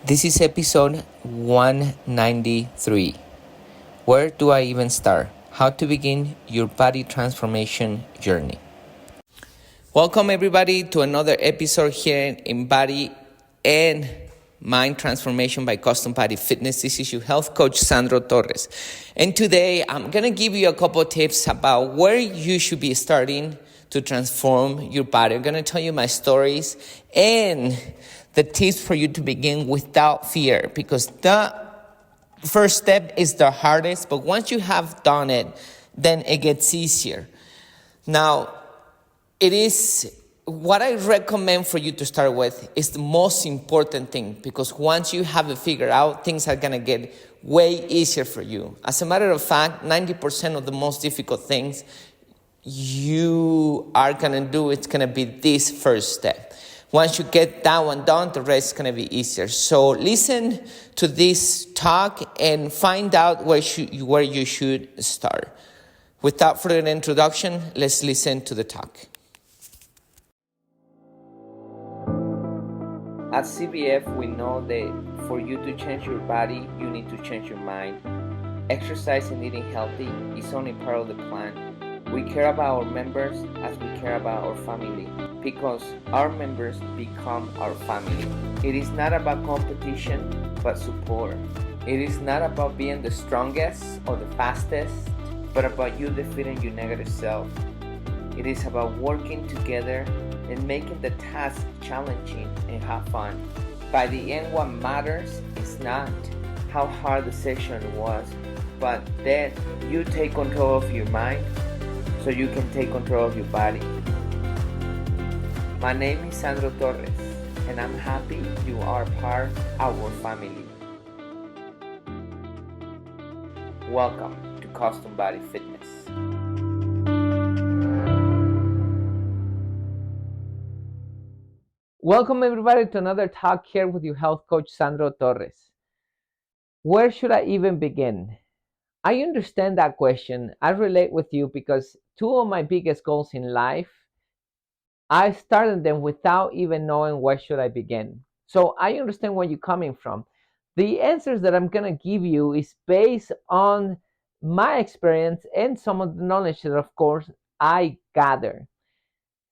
This is episode 193. Where do I even start? How to begin your body transformation journey. Welcome, everybody, to another episode here in Body and Mind Transformation by Custom Body Fitness. This is your health coach, Sandro Torres. And today, I'm going to give you a couple of tips about where you should be starting to transform your body. I'm going to tell you my stories and the tips for you to begin without fear, because the first step is the hardest, but once you have done it, then it gets easier. Now, it is what I recommend for you to start with is the most important thing, because once you have it figured out, things are going to get way easier for you. As a matter of fact, 90% of the most difficult things you are going to do, it's going to be this first step. Once you get that one done, the rest is going to be easier. So listen to this talk and find out where you should start. Without further introduction, let's listen to the talk. At CBF, we know that for you to change your body, you need to change your mind. Exercise and eating healthy is only part of the plan. We care about our members as we care about our family, because our members become our family. It is not about competition, but support. It is not about being the strongest or the fastest, but about you defeating your negative self. It is about working together and making the task challenging and have fun. By the end, what matters is not how hard the session was, but that you take control of your mind so you can take control of your body. My name is Sandro Torres, and I'm happy you are part of our family. Welcome to Custom Body Fitness. Welcome, everybody, to another talk here with your health coach, Sandro Torres. Where should I even begin? I understand that question. I relate with you because two of my biggest goals in life, I started them without even knowing where should I begin. So I understand where you're coming from. The answers that I'm going to give you is based on my experience and some of the knowledge that, of course, I gather.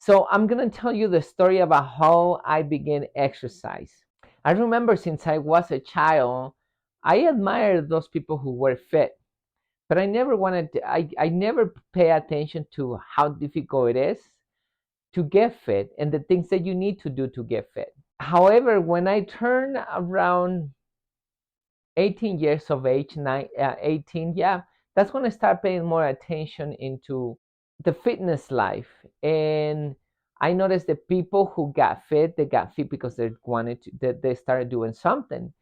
So I'm going to tell you the story about how I began exercise. I remember since I was a child, I admired those people who were fit. But I never wanted to, I never pay attention to how difficult it is to get fit and the things that you need to do to get fit. However, when I turned around 18 years of age, 18, that's when I start paying more attention into the fitness life. And I noticed that people who got fit, they got fit because they wanted to, that they started doing something.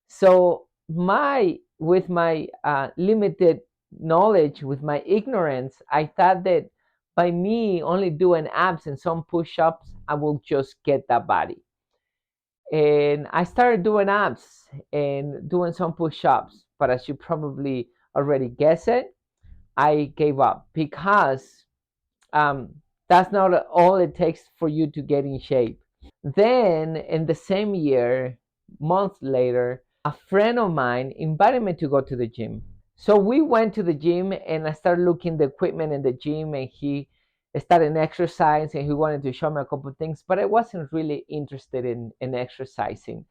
So with my limited knowledge, with my ignorance, I thought that by me only doing abs and some push-ups, I will just get that body. And I started doing abs and doing some push-ups, but as you probably already guessed it, I gave up because that's not all it takes for you to get in shape. Then in the same year, months later, a friend of mine invited me to go to the gym. So we went to the gym and I started looking the equipment in the gym, and he started exercise and he wanted to show me a couple of things, but I wasn't really interested in exercising.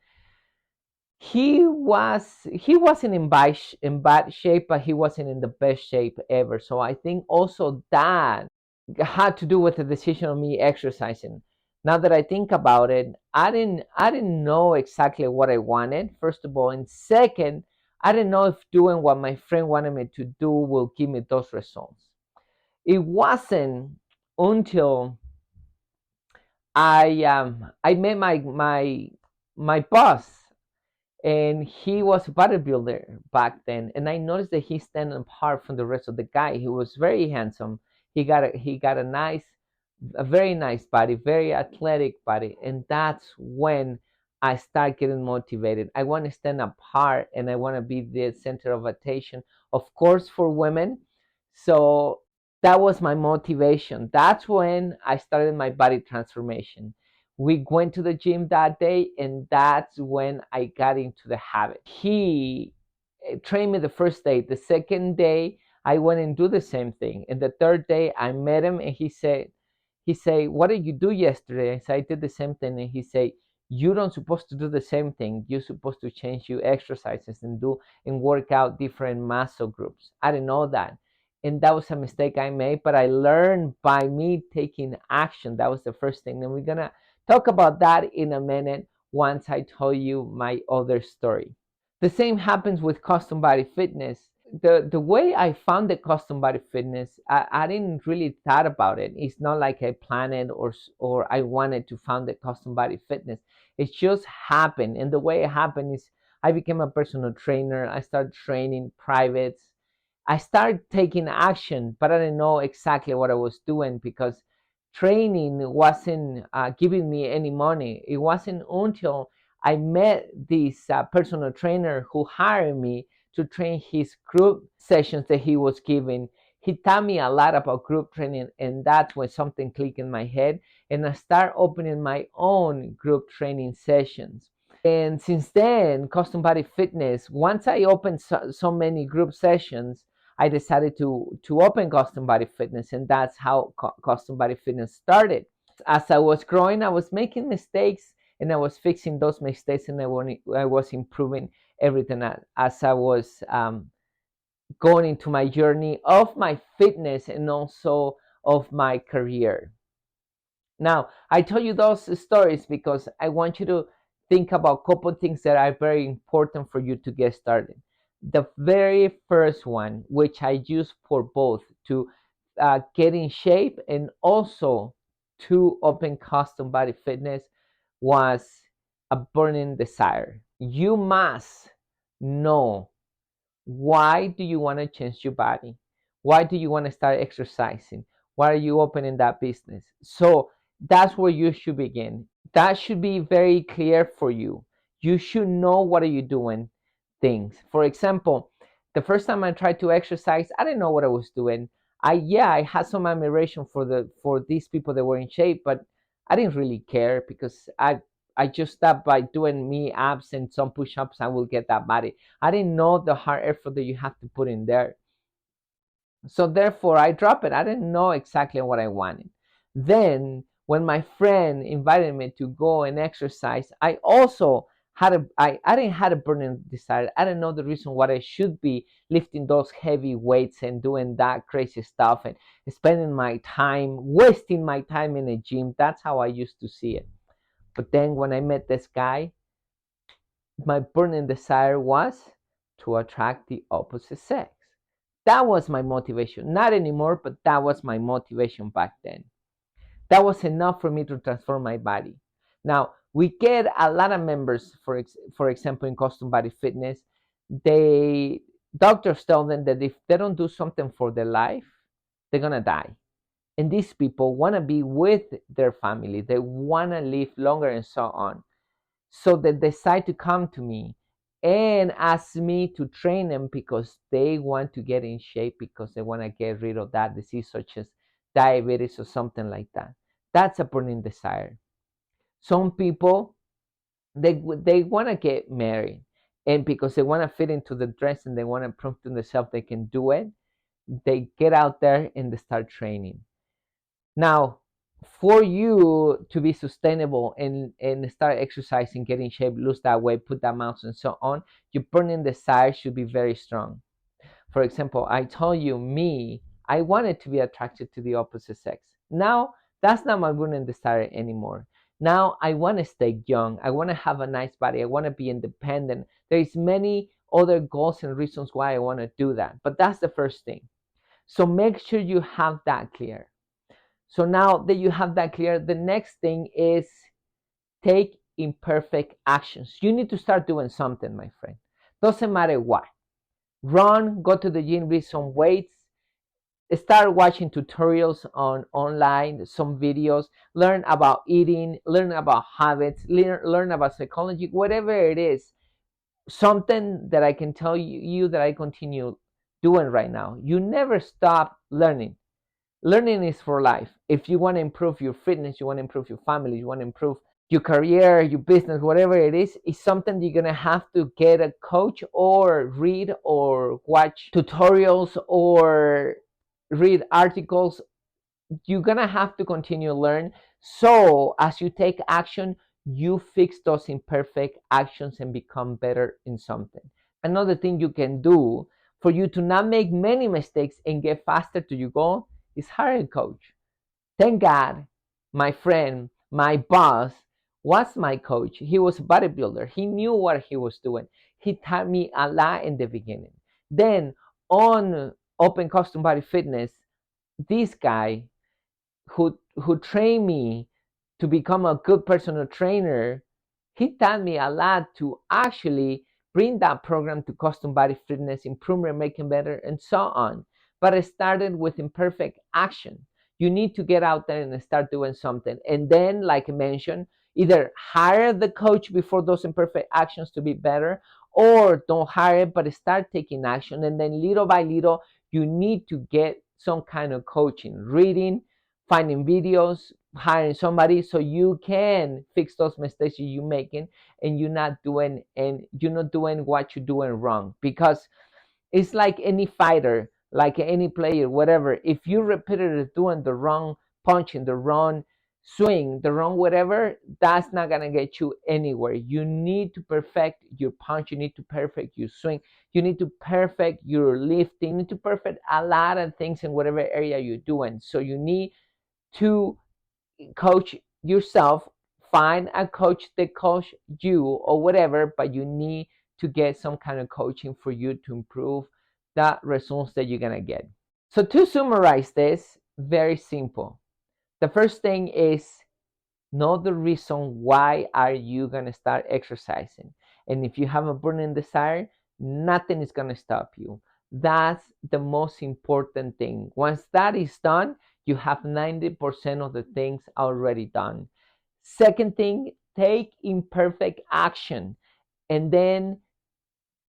He wasn't in bad shape, but he wasn't in the best shape ever. So I think also that had to do with the decision of me exercising. Now that I think about it, I didn't know exactly what I wanted, first of all, and second, I didn't know if doing what my friend wanted me to do will give me those results. It wasn't until I met my boss, and he was a bodybuilder back then, and I noticed that he stand apart from the rest of the guy. He was very handsome. He got a very nice body, very athletic body, and that's when I start getting motivated. I want to stand apart, and I want to be the center of attention, of course, for women. So that was my motivation. That's when I started my body transformation. We went to the gym that day, and that's when I got into the habit. He trained me the first day. The second day, I went and do the same thing. And the third day, I met him, and he said, "What did you do yesterday?" I said, "I did the same thing." And he said, "You don't supposed to do the same thing. You're supposed to change your exercises and do and work out different muscle groups." I didn't know that. And that was a mistake I made, but I learned by me taking action. That was the first thing. And we're gonna talk about that in a minute once I tell you my other story. The same happens with custom body fitness. The way I found the custom body fitness, I didn't really thought about it. It's not like I planned it or I wanted to found the custom body fitness. It just happened. And the way it happened is I became a personal trainer. I started training privates. I started taking action, but I didn't know exactly what I was doing because training wasn't giving me any money. It wasn't until I met this personal trainer who hired me to train his group sessions that he was giving. He taught me a lot about group training, and that's when something clicked in my head, and I started opening my own group training sessions. And since then, custom body fitness, once I opened so many group sessions, I decided to open custom body fitness, and that's how custom body fitness started. As I was growing, I was making mistakes, and I was fixing those mistakes, and I was improving everything as I was going into my journey of my fitness and also of my career. Now, I tell you those stories because I want you to think about a couple of things that are very important for you to get started. The very first one, which I use for both to get in shape and also to open custom body fitness, was a burning desire. You must know, why do you want to change your body? Why do you want to start exercising? Why are you opening that business? So that's where you should begin. That should be very clear for you. You should know, what are you doing things. For example, the first time I tried to exercise, I didn't know what I was doing. I had some admiration for these people that were in shape, but I didn't really care because I just thought by doing me abs and some push-ups I will get that body. I didn't know the hard effort that you have to put in there. So therefore I dropped it. I didn't know exactly what I wanted. Then when my friend invited me to go and exercise, I also I didn't have a burning desire. I didn't know the reason why I should be lifting those heavy weights and doing that crazy stuff and spending my time, wasting my time in a gym. That's how I used to see it. But then when I met this guy, my burning desire was to attract the opposite sex. That was my motivation. Not anymore, but that was my motivation back then. That was enough for me to transform my body. Now, we get a lot of members, for example, in custom body fitness. They Doctors tell them that if they don't do something for their life, they're gonna die. And these people want to be with their family. They want to live longer and so on. So they decide to come to me and ask me to train them because they want to get in shape, because they want to get rid of that disease such as diabetes or something like that. That's a burning desire. Some people, they want to get married, and because they want to fit into the dress and they want to prove to themselves they can do it, they get out there and they start training. Now, for you to be sustainable and start exercising, get in shape, lose that weight, put that muscle, and so on, your burning desire should be very strong. For example, I told you, I wanted to be attracted to the opposite sex. Now, that's not my burning desire anymore. Now, I want to stay young. I want to have a nice body. I want to be independent. There's many other goals and reasons why I want to do that. But that's the first thing. So make sure you have that clear. So now that you have that clear, the next thing is take imperfect actions. You need to start doing something, my friend. Doesn't matter what. Run, go to the gym, lift some weights, start watching tutorials on online, some videos, learn about eating, learn about habits, learn about psychology, whatever it is. Something that I can tell you that I continue doing right now. You never stop learning. Learning is for life. If you want to improve your fitness, you want to improve your family, you want to improve your career, your business, whatever it is, it's something you're going to have to get a coach or read or watch tutorials or read articles. You're going to have to continue to learn. So as you take action, you fix those imperfect actions and become better in something. Another thing you can do for you to not make many mistakes and get faster to your goal is hire a coach. Thank God, my friend, my boss was my coach. He was a bodybuilder. He knew what he was doing. He taught me a lot in the beginning. Then on Open Custom Body Fitness, this guy who trained me to become a good personal trainer, he taught me a lot to actually bring that program to custom body fitness, improvement, making better, and so on. But I started with imperfect action. You need to get out there and start doing something. And then, like I mentioned, either hire the coach before those imperfect actions to be better, or don't hire it, but start taking action. And then little by little, you need to get some kind of coaching, reading, finding videos, hiring somebody so you can fix those mistakes you're making and you're not doing what you're doing wrong. Because it's like any fighter, like any player, whatever. If you repeatedly doing the wrong punching, the wrong swing, the wrong whatever, that's not gonna get you anywhere. You need to perfect your punch, you need to perfect your swing, you need to perfect your lifting, you need to perfect a lot of things in whatever area you're doing. So you need to coach yourself. Find a coach that coach you or whatever, but you need to get some kind of coaching for you to improve the results that you're gonna get. So to summarize this, very simple. The first thing is know the reason why are you going to start exercising. And if you have a burning desire, nothing is going to stop you. That's the most important thing. Once that is done, you have 90% of the things already done. Second thing, take imperfect action and then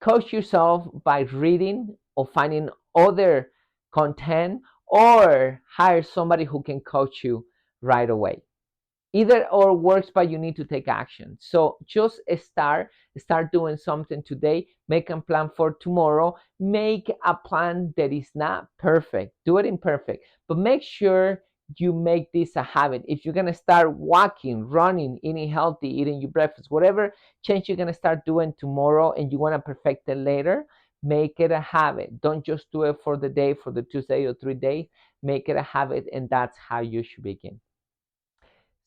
coach yourself by reading or finding other content or hire somebody who can coach you right away. Either or works, but you need to take action. So just start doing something today. Make a plan for tomorrow. Make a plan that is not perfect. Do it imperfect, but make sure you make this a habit. If you're gonna start walking, running, eating healthy, eating your breakfast, whatever change you're gonna start doing tomorrow and you want to perfect it later, make it a habit. Don't just do it for the day, for the 2 days or 3 days. Make it a habit, and that's how you should begin.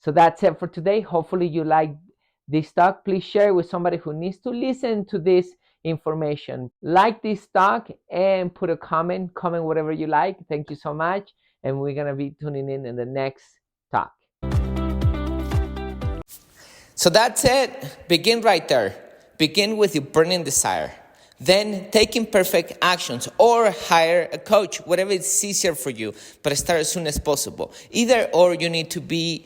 So that's it for today. Hopefully you like this talk. Please share it with somebody who needs to listen to this information. Like this talk and put a comment whatever you like. Thank you so much. And we're going to be tuning in the next talk. So that's it. Begin right there. Begin with your burning desire. Then take imperfect actions or hire a coach, whatever is easier for you, but start as soon as possible. Either or you need to be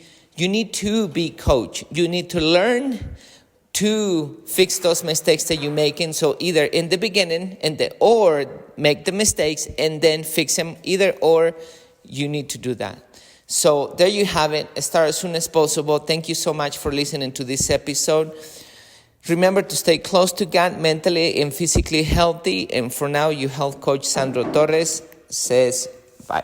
coach. You need to learn to fix those mistakes that you're making. So either in the beginning or make the mistakes and then fix them. Either or you need to do that. So there you have it. Start as soon as possible. Thank you so much for listening to this episode. Remember to stay close to God, mentally and physically healthy. And for now, your health coach, Sandro Torres, says bye.